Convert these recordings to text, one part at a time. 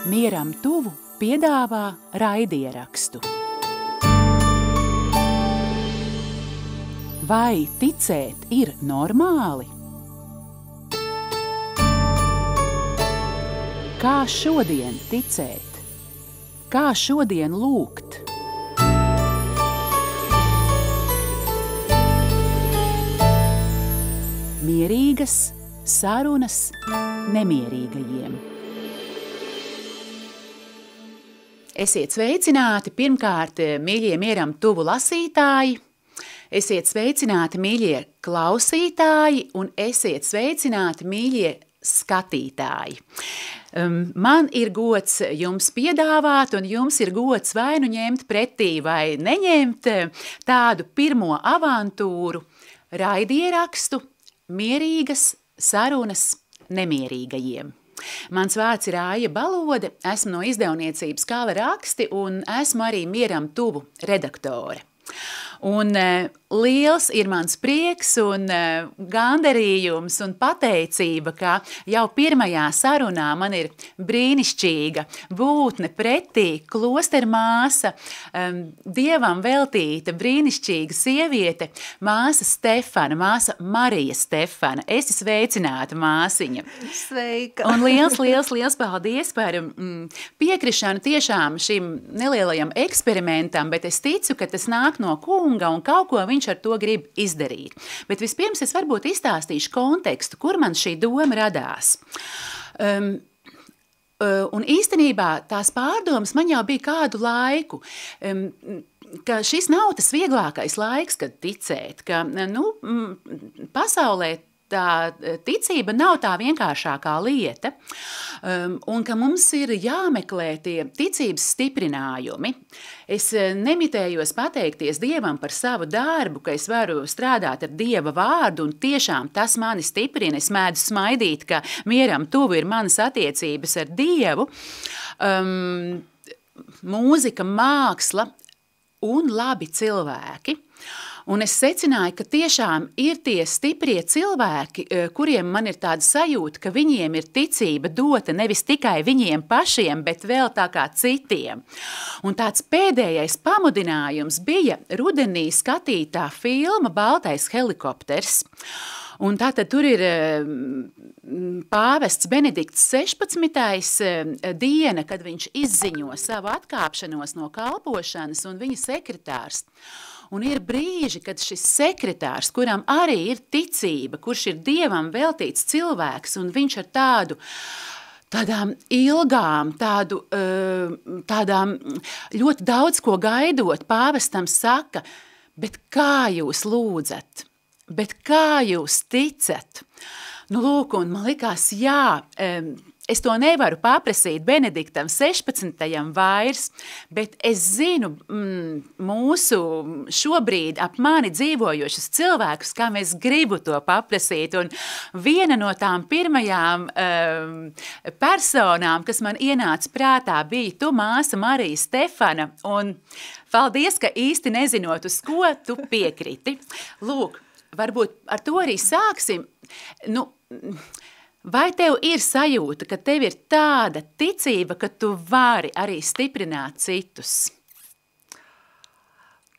Mieram tuvu piedāvā raidierakstu. Vai ticēt ir normāli? Kā šodien ticēt? Kā šodien lūgt? Mierīgas sarunas nemierīgajiem. Esiet sveicināti pirmkārt, mīļie Mieram tuvu lasītāji, esiet sveicināti, mīļie klausītāji, un esiet sveicināti, mīļie skatītāji. Man ir gods jums piedāvāt, un jums ir gods vai nu ņemt pretī, vai neņemt tādu pirmo avantūru raidierakstu Mierīgas sarunas nemierīgajiem. Mans vārds ir Aija Balode, esmu no izdevniecības Kala raksti un esmu arī Mieram tuvu redaktore. Un liels ir mans prieks un gandarījums un pateicība, ka jau pirmajā sarunā man ir brīnišķīga būtne pretī, klostermāsa, Dievam veltīta brīnišķīga sieviete, māsa Stefana, māsa Marija Stefana. Esi sveicināta, māsiņa. Sveika. Un liels paldies par piekrišanu tiešām šim nelielajam eksperimentam, bet es ticu, ka tas nāk no kunga un kaut ko viņš ar to grib izdarīt. Bet vispirms es varbūt izstāstīšu kontekstu, kur man šī doma radās. Un īstenībā tās pārdomas man jau bija kādu laiku, ka šis nav tas vieglākais laiks, kad ticēt, ka pasaulē tā ticība nav tā vienkāršākā lieta, un ka mums ir jāmeklē tie ticības stiprinājumi. Es nemitējos pateikties Dievam par savu darbu, ka es varu strādāt ar Dieva vārdu, un tiešām tas mani stiprina. Es mēdzu smaidīt, ka Mieram tuvu ir manas attiecības ar Dievu. Mūzika, māksla un labi cilvēki. Un es secināju, ka tiešām ir tie stiprie cilvēki, kuriem man ir tāda sajūta, ka viņiem ir ticība dota nevis tikai viņiem pašiem, bet vēl tā kā citiem. Un tāds pēdējais pamudinājums bija rudenī skatītā filma Baltais helikopters. Un tātad tur ir pāvests Benedikts 16. diena, kad viņš izziņo savu atkāpšanos no kalpošanas, un viņa sekretārs. Un ir brīži, kad šis sekretārs, kuram arī ir ticība, kurš ir Dievam veltīts cilvēks, un viņš ar tādām ilgām, tādām ļoti daudz ko gaidot, pāvestam saka, bet kā jūs lūdzat? Bet kā jūs ticat? Nu, lūk, un man likās, jā, es to nevaru paprasīt Benediktam 16. vairs, bet es zinu mūsu šobrīd ap mani dzīvojošus cilvēkus, kam es gribu to paprasīt. Un viena no tām pirmajām personām, kas man ienāca prātā, bija tu, māsa Marija Stefana. Un paldies, ka īsti nezinot, uz ko tu piekriti. Lūk, varbūt ar to arī sāksim. Vai tev ir sajūta, ka tev ir tāda ticība, ka tu vari arī stiprināt citus?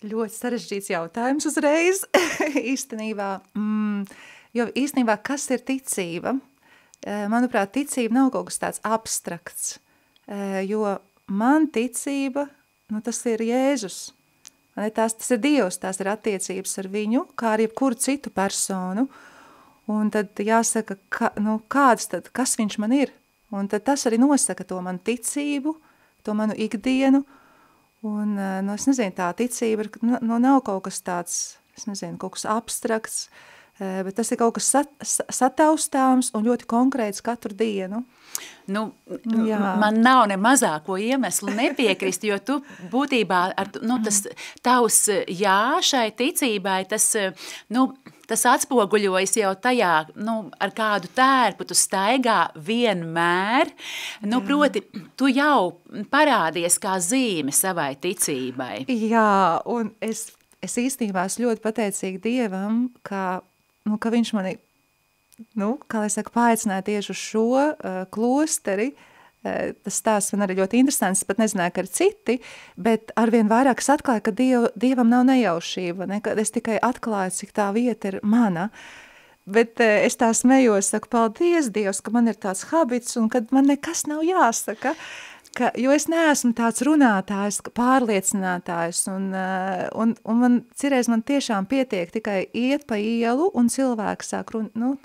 Ļoti sarežģīts jautājums uzreiz, īstenībā. Jo īstenībā, kas ir ticība? Manuprāt, ticība nav kaut kas tāds abstrakts, jo man ticība, tas ir Jēzus. Tas ir Dievs, tās ir attiecības ar viņu, kā ar jebkuru citu personu. Un tad jāsaka, kas viņš man ir. Un tad tas arī nosaka to manu ticību, to manu ikdienu. Un, es nezinu, tā ticība nav kaut kas tāds, kaut kas abstrakts, bet tas ir kaut kas sataustāms un ļoti konkrēts katru dienu. Man nav ne mazāko iemeslu nepiekrist, jo tu būtībā, tas tavs jā šai ticībai, tas atspoguļojas jau tajā, ar kādu tērpu tu staigā vienmēr, proti, tu jau parādies kā zīme savai ticībai. Jā, un es īstenībā esmu ļoti pateicīga Dievam, ka viņš mani, kā lai saka, paaicināja tieši uz šo klosteri, Tas stāsts man arī ļoti interesants, es pat nezināju, ka ir citi, bet arvien vairāk es atklāju, ka Dievam nav nejaušība, ne? Kad es tikai atklāju, cik tā vieta ir mana. Bet es tā smējos, saku, paldies Dievs, ka man ir tāds habits un kad man nekas nav jāsaka. Jo es neesmu tāds runātājs, pārliecinātājs, un man cireiz man tiešām pietiek tikai iet pa ielu, un cilvēki sāk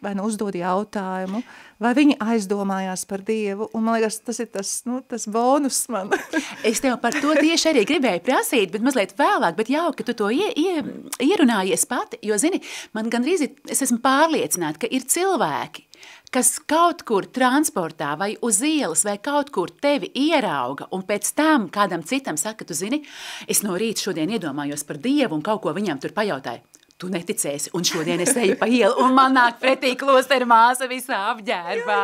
vai uzdod jautājumu, vai viņi aizdomājās par Dievu, un man liekas, tas ir tas bonus man. Es tev par to tieši arī gribēju prasīt, bet mazliet vēlāk, bet jauki, ka tu to ierunājies pati, jo, zini, man gandrīz es esmu pārliecināta, ka ir cilvēki, kas kaut kur transportā vai uz ielas vai kaut kur tevi ierauga un pēc tam kādam citam saka, tu zini, es no rīta šodien iedomājos par Dievu un kaut ko viņam tur pajautāju. Tu neticēsi, un šodien es eju pa ielu, un man nāk pretī klostera māsa visā apģērbā.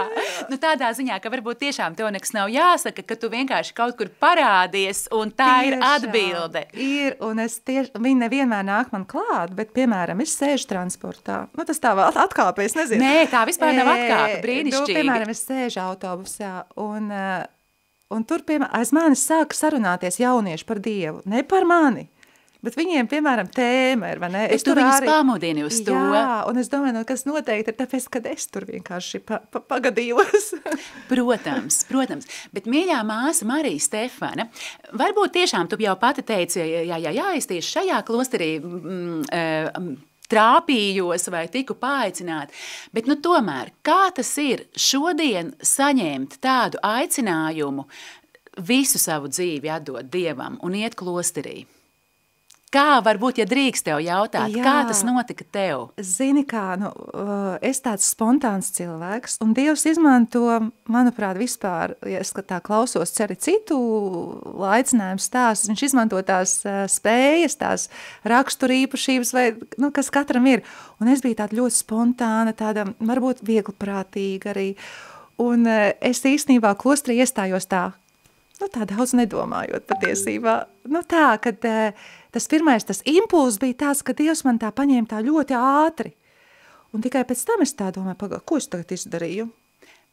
Nu, tādā ziņā, ka varbūt tiešām tev nekas nav jāsaka, ka tu vienkārši kaut kur parādies, un tā ir atbilde. Ir, un viņi nevienmēr nāk man klāt, bet, piemēram, es sēžu transportā. Nu, tas tā vēl atkāpē, es nezinu. Nē, tā vispār nav atkāpe, brīnišķīgi. Piemēram, es sēžu autobusā, un tur, piemēram, aiz manis sāk sarunāties jaunieši par Dievu, ne par mani. Bet viņiem, piemēram, tēma ir, vai ne? Bet tu viņus pamudini uz to. Jā, un es domāju, kas noteikti ir tāpēc, kad es tur vienkārši pagadījos. Protams. Bet mīļā māsa Marija Stefana, varbūt tiešām tu jau pati teici, es tieši šajā klosterī trāpījos vai tiku paaicināt, bet tomēr, kā tas ir šodien saņemt tādu aicinājumu visu savu dzīvi atdot Dievam un iet klosterī? Kā varbūt, ja drīkst tev jautāt, kā tas notika tev? Zini kā, es tāds spontāns cilvēks, un Dievs izmanto, manuprāt, vispār, ja es tā klausos arī citu aicinājumu stāstus, viņš izmanto tās spējas, tās raksturīpašības, vai, kas katram ir. Un es biju tāda ļoti spontāna, tāda varbūt viegliprātīga arī. Un es īstenībā klosterī iestājos tā daudz nedomājot patiesībā. Kad tas pirmais, tas impulss bija tāds, ka Dievs man tā paņēma tā ļoti ātri. Un tikai pēc tam es tā domāju, ko es tagad izdarīju?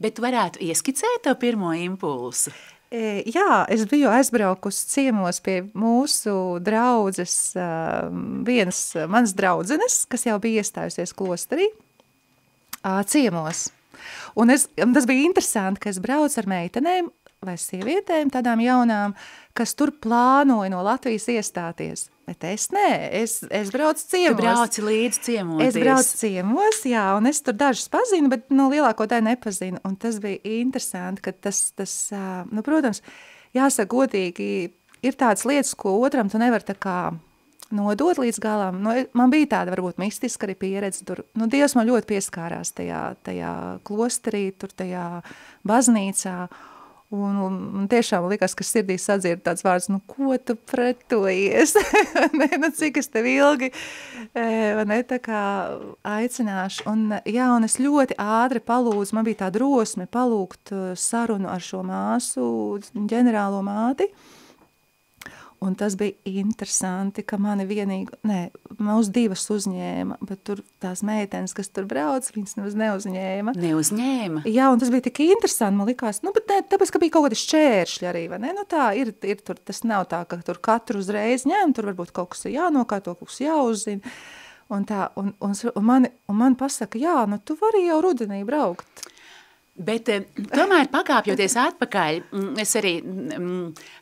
Bet varētu ieskicēt to pirmo impulsu? Jā, es biju aizbraukusi ciemos pie mūsu draudzes, vienas manas draudzenes, kas jau bija iestājusies klosterī, ciemos. Un tas bija interesanti, ka es braucu ar meitenēm, vai sievietēm, tādām jaunām, kas tur plānoja no Latvijas iestāties. Bet es nē, es braucu ciemos. Tu brauci līdz ciemoties. Es braucu ciemos, jā, un es tur dažus pazinu, bet lielāko daļu nepazinu. Un tas bija interesanti, ka tas protams, jāsaka godīgi, ir tādas lietas, ko otram tu nevar tā kā nodot līdz galām. Man bija tāda varbūt mistiska arī pieredze. Tur, Dievs man ļoti pieskārās tajā klosterī, tur tajā baznīcā. Un tiešām likās, ka sirdī sadzird tāds vārds, ko tu pretojies? Cik es tev ilgi tā kā aicināšu. Un es ļoti ātri palūdzu, man bija tā drosme palūgt sarunu ar šo māsu, ģenerālo māti. Un tas bija interesanti, ka mani mūs divas uzņēma, bet tur tās meitenes, kas tur brauc, viņas nemaz neuzņēma. Neuzņēma? Jā, un tas bija tik interesanti, man likās, bet tāpēc, ka bija kaut kādi šķēršļi arī, vai ne? Tā ir tur, tas nav tā, ka tur katru uzreiz ņem, tur varbūt kaut kas ir jānokārto, kaut kas jāuzzina. Un man pasaka, jā, tu vari jau rudenī braukt. Bet tomēr pakāpjoties atpakaļ, es arī,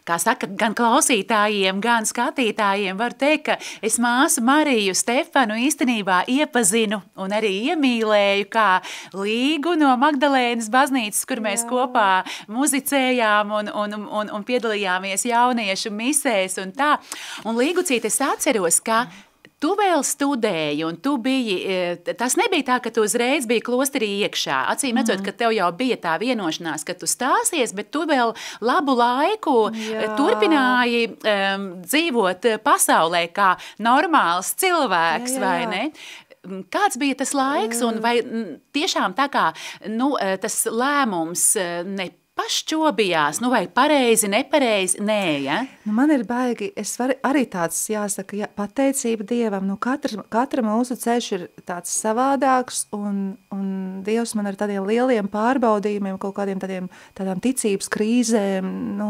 kā saka, gan klausītājiem, gan skatītājiem varu teikt, ka es māsu Mariju Stefanu īstenībā iepazinu un arī iemīlēju kā Līgu no Magdalēnas baznīcas, kur mēs kopā muzicējām un piedalījāmies jauniešu misēs un tā. Un Līgucīt, es atceros, ka tu vēl studēji, un tu biji, tas nebija tā, ka tu uzreiz biji klosterī iekšā. Acīm redzot, ka tev jau bija tā vienošanās, ka tu stāsies, bet tu vēl labu laiku turpināji dzīvot pasaulē kā normāls cilvēks, vai ne? Kāds bija tas laiks, un vai tiešām tā kā tas lēmums pašķobījās, nu vai pareizi, nepareizi, nē, ja? Nu, man ir baigi, es varu arī tāds, jāsaka, pateicība Dievam, nu katra mūsu ceļš ir tāds savādāks, un Dievs man ar tādiem lieliem pārbaudījumiem, kaut kādiem tādām ticības krīzēm, nu,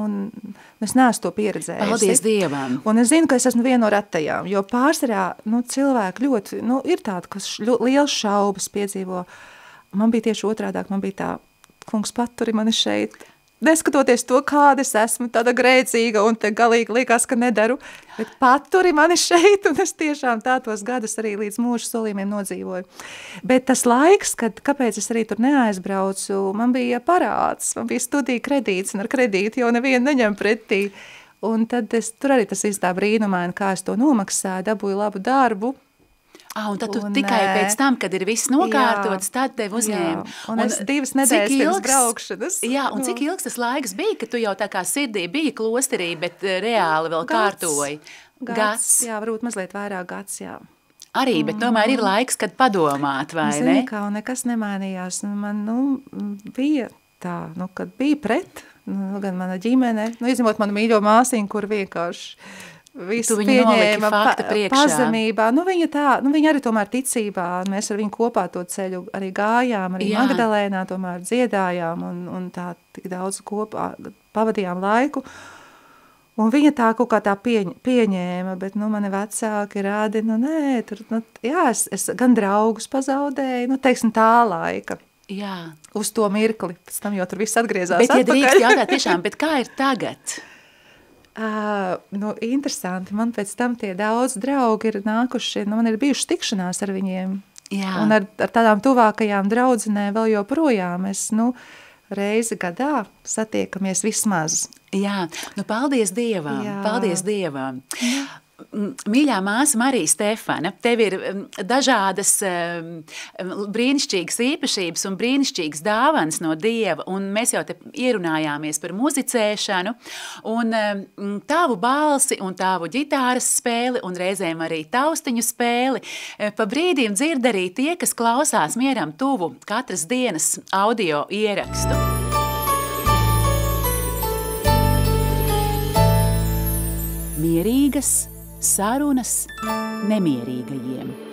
es neesmu to pieredzējusi. Paldies Dievam! Un es zinu, ka es esmu viena no retajām, jo pārsvarā, nu, cilvēki ļoti, nu, ir tādi, kas liels šaubas piedzīvo. Man bija tieši otrādāk, man bija tā, kungs paturi mani šeit, neskatoties to, kāda es esmu, tāda grēcīga un te galīgi liekas, ka nedaru, bet paturi mani šeit, un es tiešām tos gadus arī līdz mūža solījumiem nodzīvoju. Bet tas laiks, kāpēc es arī tur neaizbraucu, man bija parāds, man bija studija kredīts, un ar kredītu jau nevienu neņem pretī. Un tad tur arī tas īstā brīnumaini, kā es to nomaksāju, dabūju labu darbu. Un tad tu tikai pēc tam, kad ir viss nokārtots, tad tev uzņēma. Un es 2 nedēļas pirms braukšanas. Jā, un cik ilgs tas laiks bija, ka tu jau tā kā sirdī biji klosterī, bet reāli vēl kārtoji? Gads. Jā, varbūt mazliet vairāk gads, jā. Arī, bet tomēr ir laiks, kad padomāt, vai ne? Zini, kā, un nekas nemainījās. Man, bija tā, kad bija pret, gan mana ģimene, izņemot manu mīļo māsiņu, kur vienkārši visu pieņēma pazemībā. Viņa arī tomēr ticībā, mēs ar viņu kopā to ceļu arī gājām, arī Magdalēnā tomēr dziedājām un tā tik daudz kopā pavadījām laiku. Un viņa tā kaut kā tā pieņēma, bet, mani vecāki rādi, es gan draugus pazaudēju, teiksim tā laika. Jā. Uz to mirkli, pēc tam jau tur viss atgriezās atpakaļ. Bet, ja drīkst jautāt tiešām, bet kā ir tagad? Interesanti, man pēc tam tie daudz draugi ir nākuši, man ir bijuši tikšanās ar viņiem. Jā. Un ar tādām tuvākajām draudzenēm vēl joprojām mēs, reizi gadā satiekamies vismaz. Jā, paldies Dievam, Jā. Paldies Dievam. Jā. Mīļā māsa Marija Stefana, tev ir dažādas brīnišķīgas īpašības un brīnišķīgas dāvanas no Dieva, un mēs jau te ierunājāmies par muzicēšanu, un tavu balsi un tavu ģitāras spēli, un reizēm arī taustiņu spēli, pa brīdīm dzird arī tie, kas klausās mieram tuvu katras dienas audio ierakstu. Mierīgas sarunas nemierīgajiem.